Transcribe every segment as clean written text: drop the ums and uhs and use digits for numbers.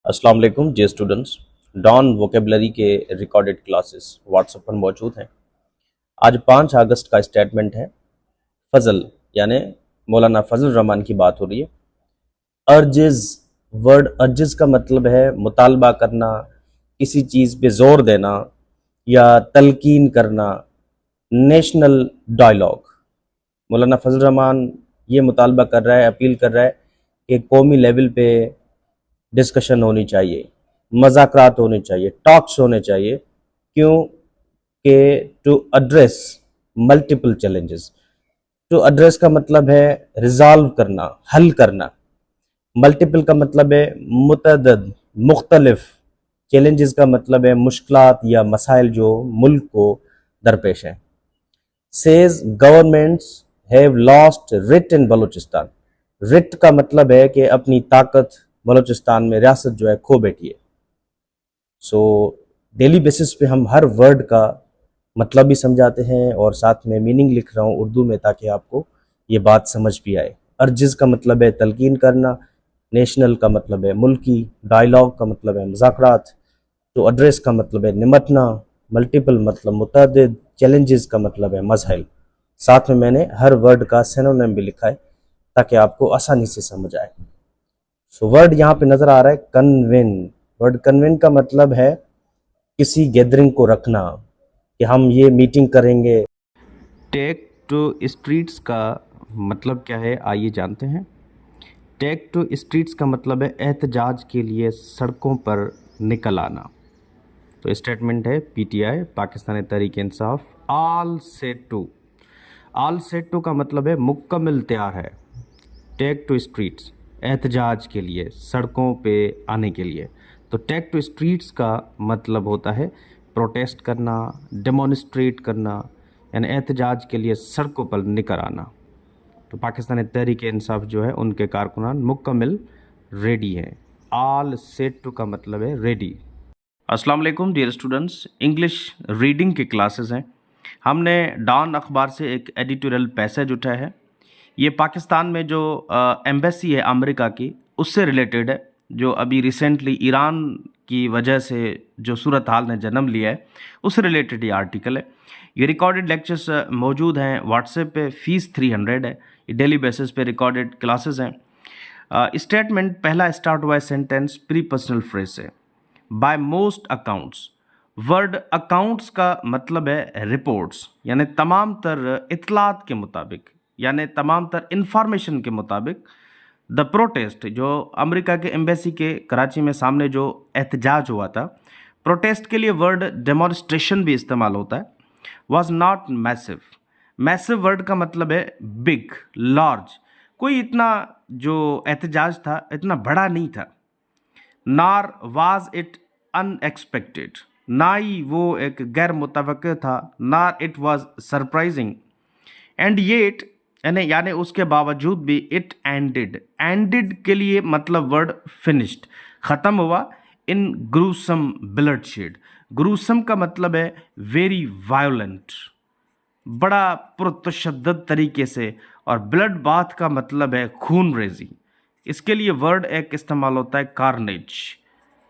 अस्सलाम वालेकुम जे students. Don vocabulary के रिकॉर्डेड क्लासेस व्हाट्सएप पर मौजूद हैं। आज 5 अगस्त का स्टेटमेंट है। फजल यानी मौलाना फजल रहमान की बात हो रही है। अर्जिज, वर्ड अर्जिज का मतलब है मुतालबा करना, किसी चीज़ पे जोर देना या तलकीन करना। नेशनल डायलॉग, मौलाना फजल रहमान ये मुतालबा कर रहा है, अपील कर रहा है कि कौमी लेवल पे डिस्कशन होनी चाहिए, मज़ाकरात होने चाहिए, टॉक्स होने चाहिए। क्यों? कि to address multiple challenges. To address का मतलब है रिजॉल्व करना, हल करना। मल्टीपल का मतलब है मुतअद्दिद, मुख्तलिफ। चैलेंजेस का मतलब है मुश्किलात या मसाइल जो मुल्क को दरपेश हैं। Says governments have lost writ in Balochistan. Writ का मतलब है कि अपनी ताकत बलूचिस्तान में रियासत जो है खो बैठी है। सो डेली बेसिस पे हम हर वर्ड का मतलब भी समझाते हैं और साथ में मीनिंग लिख रहा हूँ उर्दू में ताकि आपको ये बात समझ भी आए। अर्जिज़ का मतलब है तलकीन करना, नेशनल का मतलब है मुल्की, डायलॉग का मतलब है मुज़ाकरात, तो एड्रेस का मतलब है निमटना, मल्टीपल मतलब मुतअद्दिद, चैलेंजेस का मतलब है मसाइल। साथ में मैंने हर वर्ड का सिनोनिम भी लिखा है ताकि आपको आसानी से समझ आए। सो वर्ड यहाँ पे नज़र आ रहा है कन्विन। वर्ड कन्विन का मतलब है किसी गैदरिंग को रखना, कि हम ये मीटिंग करेंगे। टेक टू स्ट्रीट्स का मतलब क्या है, आइए जानते हैं। टेक टू स्ट्रीट्स का मतलब है एहतजाज के लिए सड़कों पर निकल आना। तो स्टेटमेंट है PTI, Pakistani Tehreek Insaf. All set to का मतलब है मुकम्मल तैयार है। टेक टू स्ट्रीट्स एहतजाज के लिए, सड़कों पे आने के लिए। तो टेक टू स्ट्रीट्स का मतलब होता है प्रोटेस्ट करना, डेमोनिस्ट्रेट करना, यानी एहतजाज के लिए सड़कों पर निकल आना। तो पाकिस्तानी तहरीक इंसाफ जो है उनके कारकुनान मुकम्मल रेडी हैं। ऑल सेट टू का मतलब है रेडी। अस्सलाम वालेकुम डियर स्टूडेंट्स, इंग्लिश रीडिंग की क्लासेस हैं। हमने डॉन अखबार से एक एडिटोरियल पैसेज उठाया है। ये पाकिस्तान में जो एम्बेसी है अमेरिका की, उससे रिलेटेड है, जो अभी रिसेंटली ईरान की वजह से जो सूरत हाल ने जन्म लिया है, उससे रिलेटेड ये आर्टिकल है। ये रिकॉर्डेड लेक्चर्स मौजूद हैं व्हाट्सएप पे, फ़ीस 300 है। ये डेली बेसिस पे रिकॉर्डेड क्लासेस हैं। स्टेटमेंट पहला स्टार्ट हुआ है सेंटेंस प्री पर्सनल फ्रेज से। By most accounts, word accounts का मतलब है रिपोर्ट्स, यानी तमाम तर इतलात के मुताबिक, यानी तमाम तर इंफॉर्मेशन के मुताबिक। द प्रोटेस्ट, जो अमेरिका के एम्बेसी के कराची में सामने जो एहतजाज हुआ था, प्रोटेस्ट के लिए वर्ड डेमोन्स्ट्रेशन भी इस्तेमाल होता है। Was not massive. Massive word का मतलब है बिग, लार्ज। कोई इतना जो एहतजाज था इतना बड़ा नहीं था। नार वाज इट अनएक्सपेक्टेड, ना ही वो एक गैर मुतवक्किल था, नार it was surprising. And yet, यानी उसके बावजूद भी, इट एंडेड। एंडेड के लिए मतलब वर्ड फिनिश्ड, ख़त्म हुआ। इन ग्रूसम ब्लडशेड, ग्रूसम का मतलब है वेरी वायोलेंट, बड़ा पुरतशद्दद तरीके से। और ब्लड बाथ का मतलब है खून रेजी। इसके लिए वर्ड एक इस्तेमाल होता है कार्नेज,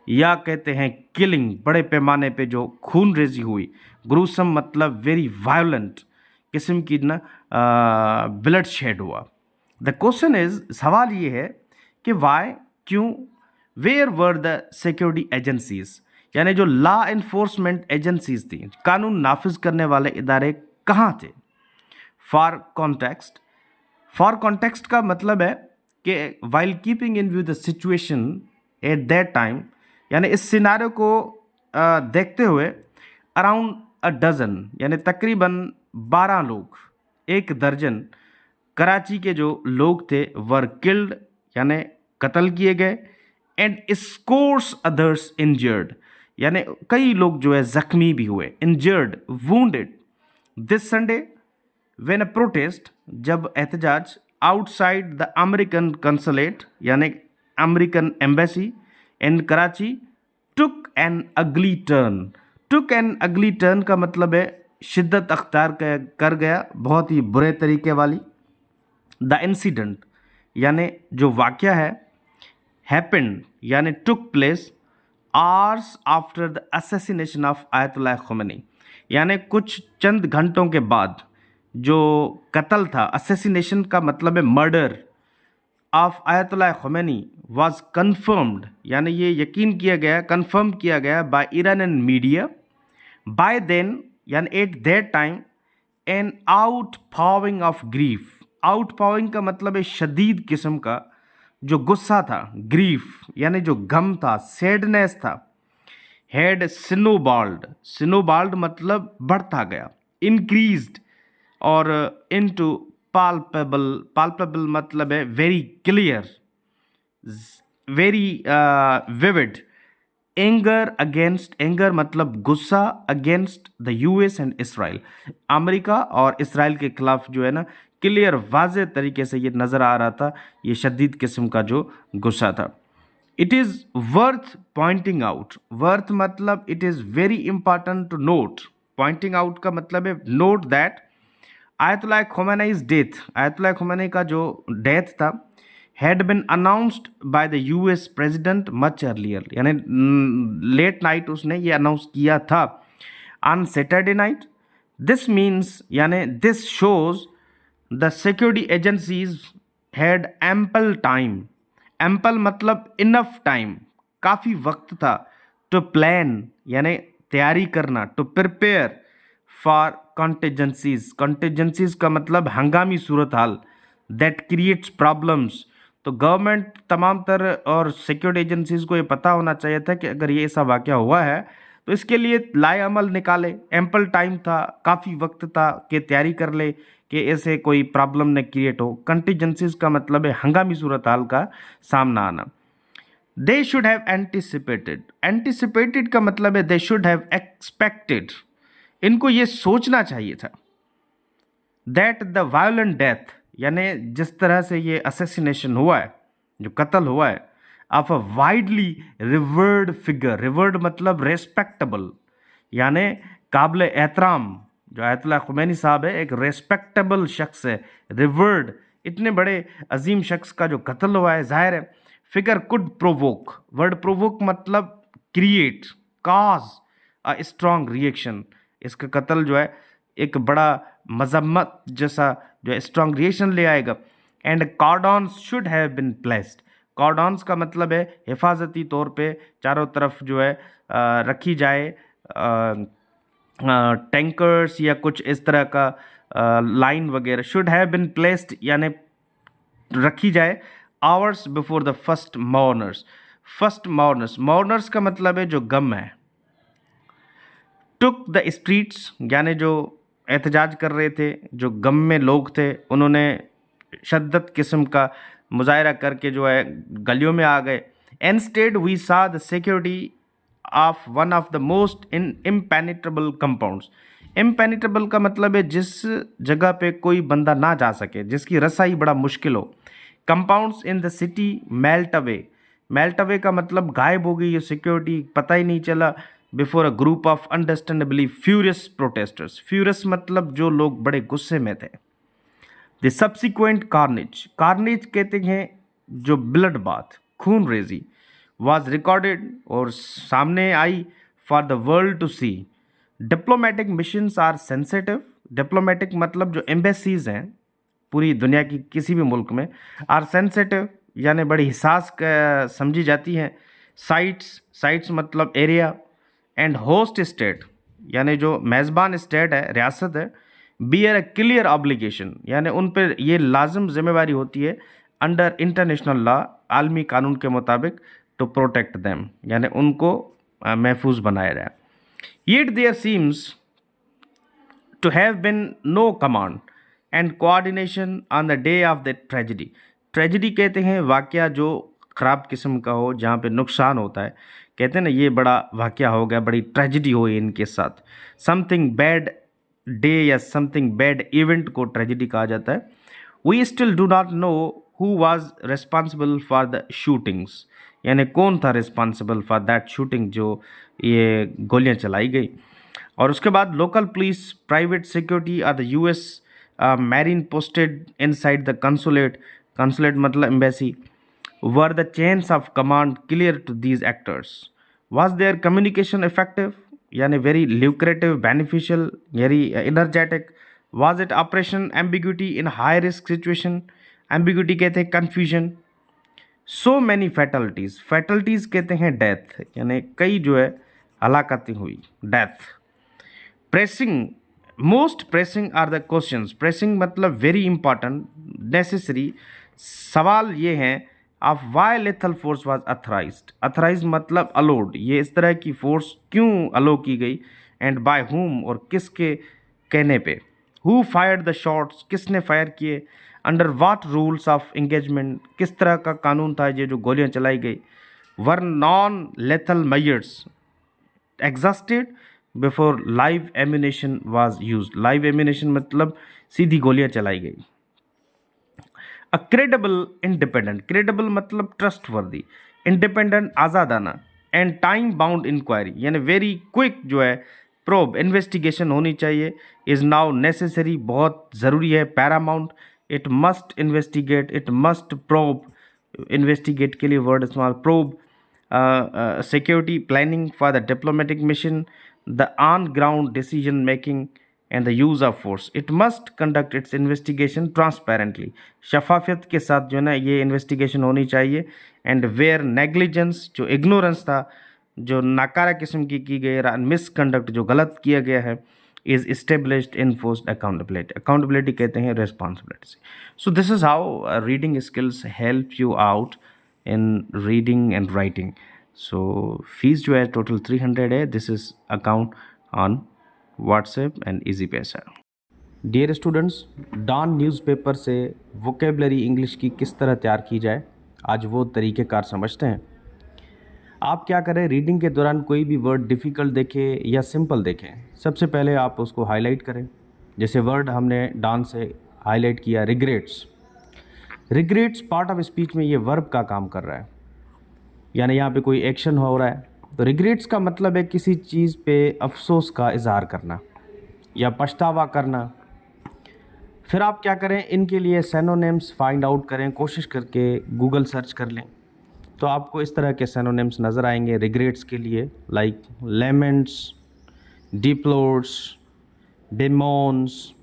या कहते हैं किलिंग, बड़े पैमाने पे जो खून रेजी हुई। ग्रूसम मतलब वेरी वायोलेंट किस्म की ना ब्लड शेड हुआ। द क्वेश्चन इज, सवाल ये है कि वाई, क्यों, where were the security agencies, यानी जो लॉ इन्फोर्समेंट एजेंसीज थी, कानून नाफिज करने वाले इदारे कहाँ थे। फॉर कॉन्टेक्स्ट, फॉर कॉन्टेक्स्ट का मतलब है कि while keeping in view the situation at that time, यानी इस सिनारियो को देखते हुए। अराउंड अ डजन, यानी तकरीबन 12 लोग, एक दर्जन कराची के जो लोग थे, वर किल्ड, यानी कत्ल किए गए। एंड स्कोर्स अदर्स इंजर्ड, यानी कई लोग जो है जख्मी भी हुए। Injured, wounded. This Sunday when a protest, जब एहतजाज, आउटसाइड द अमेरिकन कंसुलेट, यानी American embassy in Karachi, took an अगली टर्न। टुक एन अगली टर्न का मतलब है शिद्दत अख्तियार कर गया, बहुत ही बुरे तरीके वाली। द इंसिडेंट, यानी जो वाक़या है, हैपेंड यानी took place hours after the assassination of Ayatollah Khomeini, यानी कुछ चंद घंटों के बाद जो कत्ल था, असैसिनेशन का मतलब है murder of Ayatollah Khomeini was confirmed, यानी ये यकीन किया गया, कन्फर्म किया गया by Iranian media by then, यानी at that time an outpouring of grief. Outpouring का मतलब है शदीद किस्म का जो गुस्सा था, ग्रीफ यानी जो गम था, सैडनेस था, हैड सिनोबाल्ड, सिनोबाल्ड मतलब बढ़ता गया, इंक्रीज्ड और इनटू पाल्पेबल, पाल्पेबल मतलब है very clear, very vivid, anger against, anger मतलब गुस्सा, against the US and Israel, America और इसराइल के खिलाफ जो है ना क्लियर वाज़े तरीके से ये नज़र आ रहा था, ये शदीद किस्म का जो गुस्सा था। It is worth pointing out, worth मतलब it is very important to note, pointing out का मतलब है note that Ayatollah Khomeini's death, Ayatollah Khomeini का जो डेथ था had been announced by the US president much earlier, यानी late night उसने ये अनाउंस किया था on Saturday night. This means यानी this shows the security agencies had ample time, ample मतलब enough time, काफ़ी वक्त था to plan यानी तैयारी करना, to prepare for contingencies, contingencies का मतलब हंगामी सूरत हाल, that creates problems। तो गवर्नमेंट तमाम तरह और सिक्योरिटी एजेंसीज को ये पता होना चाहिए था कि अगर ये ऐसा वाक़या हुआ है तो इसके लिए लाए अमल निकाले, एम्पल टाइम था, काफ़ी वक्त था कि तैयारी कर ले कि ऐसे कोई प्रॉब्लम न क्रिएट हो। कंटीजेंसीज का मतलब है हंगामी सूरत हाल का सामना आना। They should have anticipated, anticipated का मतलब है दे शुड हैव एक्सपेक्टेड, इनको ये सोचना चाहिए था दैट द वायलेंट डेथ, यानी जिस तरह से ये असैसिनेशन हुआ है, जो कत्ल हुआ है of a widely revered figure, revered मतलब रेस्पेक्टेबल यानी काबिल एहतराम, जो आयतुल्लाह खुमैनी साहब है एक रेस्पेक्टेबल शख्स है, रिवर्ड, इतने बड़े अजीम शख्स का जो कत्ल हुआ है, जाहिर है figure could provoke, word provoke मतलब create, cause a strong reaction, इसका कत्ल जो है एक बड़ा मजम्मत जैसा जो है स्ट्रॉन्ग रिएक्शन ले आएगा। And cordons should have been placed, cordons का मतलब है हिफाजती तौर पे चारों तरफ जो है रखी जाए, टैंकर्स या कुछ इस तरह का लाइन वगैरह, शुड हैव बिन प्लेस्ड यानी रखी जाए hours before the first mourners, first mourners, mourners का मतलब है जो गम है, टुक द स्ट्रीट्स यानी जो एहतजाज कर रहे थे, जो गम में लोग थे, उन्होंने शद्दत किस्म का मुजाहरा करके जो है गलियों में आ गए। Instead we saw the security of one of the most impenetrable compounds, impenetrable का मतलब है जिस जगह पे कोई बंदा ना जा सके, जिसकी रसाई बड़ा मुश्किल हो। Compounds in the city melt away, melt away का मतलब गायब हो गई ये सिक्योरिटी, पता ही नहीं चला before a group of understandably furious protesters, furious मतलब जो लोग बड़े गुस्से में थे। द सब्सिक्वेंट कार्नेज, कार्नेज कहते हैं जो ब्लड बाथ, खून रेजी, वाज रिकॉर्डेड और सामने आई for the world to see. Diplomatic missions are sensitive, diplomatic मतलब जो एम्बेसीज हैं पूरी दुनिया की किसी भी मुल्क में, आर सेंसिटिव यानी बड़ी हिसास समझी जाती हैं। साइट्स, साइट्स मतलब एरिया, एंड होस्ट स्टेट यानी जो मेज़बान स्टेट है, रियासत है, बियर अ क्लियर ऑब्लिगेशन यानी उन पर ये लाजम जिम्मेवारी होती है अंडर इंटरनेशनल लॉ, आलमी कानून के मुताबिक, टू प्रोटेक्ट देम यानी उनको महफूज बनाया जाए। Yet there seems to have been no command and coordination on the day of the tragedy, tragedy कहते हैं वाक़या जो ख़राब किस्म का हो, जहाँ पे नुकसान होता है, कहते हैं ना ये बड़ा वाक़या हो गया, बड़ी ट्रेजिडी हुई इनके साथ, समथिंग बैड डे या समथिंग बैड इवेंट को ट्रेजिडी कहा जाता है। We still do not know who was responsible for the shootings, यानी कौन था रिस्पॉन्सिबल फॉर दैट शूटिंग जो ये गोलियां चलाई गई। और उसके बाद लोकल पुलिस, प्राइवेट सिक्योरिटी और the US marine posted inside the consulate, consulate मतलब embassy, Were the chains of command clear to these actors? Was their communication effective? यानी very lucrative, beneficial, very energetic? Was it operation ambiguity in high risk situation? Ambiguity कहते हैं confusion. So many fatalities. Fatalities कहते हैं death, यानी कई जो है हलाकतें हुई, death. Pressing, most pressing are the questions. Pressing मतलब very important, necessary. सवाल ये हैं of why lethal force was authorized. Authorize मतलब अलोड, ये इस तरह की फोर्स क्यों अलो की गई, एंड बाय हुम और किसके कहने पे. हु फायर्ड द शॉट्स, किसने फायर किए. Under what rules of engagement, किस तरह का कानून था ये जो गोलियां चलाई गई. Were non lethal measures exhausted before live ammunition was used. Live ammunition मतलब सीधी गोलियां चलाई गई. अ क्रेडिबल इंडिपेंडेंट, क्रेडिबल मतलब ट्रस्टवर्दी, इंडिपेंडेंट आज़ादाना, एंड टाइम बाउंड इंक्वायरी यानी वेरी क्विक जो है प्रोब इन्वेस्टिगेशन होनी चाहिए. इज़ नाउ नेसेसरी, बहुत ज़रूरी है. Paramount, it must investigate, it must probe, investigate के लिए वर्ड इस्तेमाल. Probe, security planning for the diplomatic mission, the on ground decision making and the use of force. It must conduct its investigation transparently, शफाफियत के साथ जो है ना ये इन्वेस्टिगेशन होनी चाहिए. एंड वेयर नेग्लिजेंस, जो इग्नोरेंस था, जो नाकारा किस्म की गई, मिसकंडक्ट जो गलत किया गया है, is established enforced accountability. Accountability कहते हैं responsibility. So this is how reading skills help you out in reading and writing. So fees जो है टोटल 300 है. This is account on WhatsApp and easy पैसा. डियर स्टूडेंट्स, डॉन न्यूज़पेपर से vocabulary English की किस तरह तैयार की जाए, आज वो तरीक़ेकार समझते हैं. आप क्या करें, रीडिंग के दौरान कोई भी वर्ड डिफ़िकल्ट देखें या सिंपल देखें, सबसे पहले आप उसको हाईलाइट करें. जैसे वर्ड हमने डॉन से हाईलाइट किया, regrets. Regrets part of speech में ये वर्ब का काम कर रहा है, यानी यहाँ पे कोई एक्शन हो रहा है. तो रिग्रेट्स का मतलब है किसी चीज़ पे अफसोस का इजहार करना या पछतावा करना. फिर आप क्या करें, इनके लिए सिनोनिम्स फाइंड आउट करें, कोशिश करके गूगल सर्च कर लें तो आपको इस तरह के सिनोनिम्स नज़र आएंगे रिग्रेट्स के लिए, लाइक लेमेंट्स, डिप्लोर्स, डिमोन्स.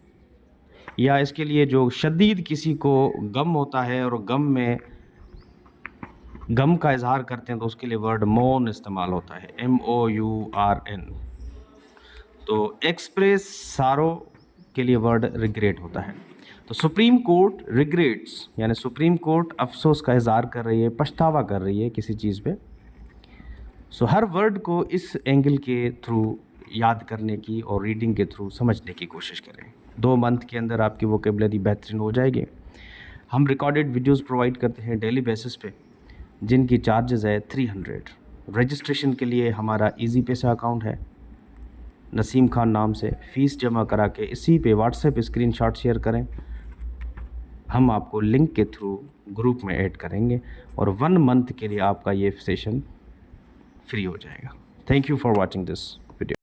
या इसके लिए जो शदीद किसी को गम होता है और गम का इजहार करते हैं तो उसके लिए वर्ड मोन इस्तेमाल होता है, MOURN. तो एक्सप्रेस सारो के लिए वर्ड रिग्रेट होता है. तो सुप्रीम कोर्ट रिग्रेट्स यानी सुप्रीम कोर्ट अफसोस का इजहार कर रही है, पछतावा कर रही है किसी चीज़ पे. सो हर वर्ड को इस एंगल के थ्रू याद करने की और रीडिंग के थ्रू समझने की कोशिश करें. 2 मंथ के अंदर आपकी वोकेबलरी बेहतरीन हो जाएगी. हम रिकॉर्डेड वीडियोस प्रोवाइड करते हैं डेली बेसिस पे, जिनकी चार्जेस है 300. रजिस्ट्रेशन के लिए हमारा इजी पैसा अकाउंट है, नसीम खान नाम से. फ़ीस जमा करा के इसी पे व्हाट्सएप स्क्रीनशॉट शेयर करें, हम आपको लिंक के थ्रू ग्रुप में ऐड करेंगे और 1 मंथ के लिए आपका ये सेशन फ्री हो जाएगा. Thank you for watching this video.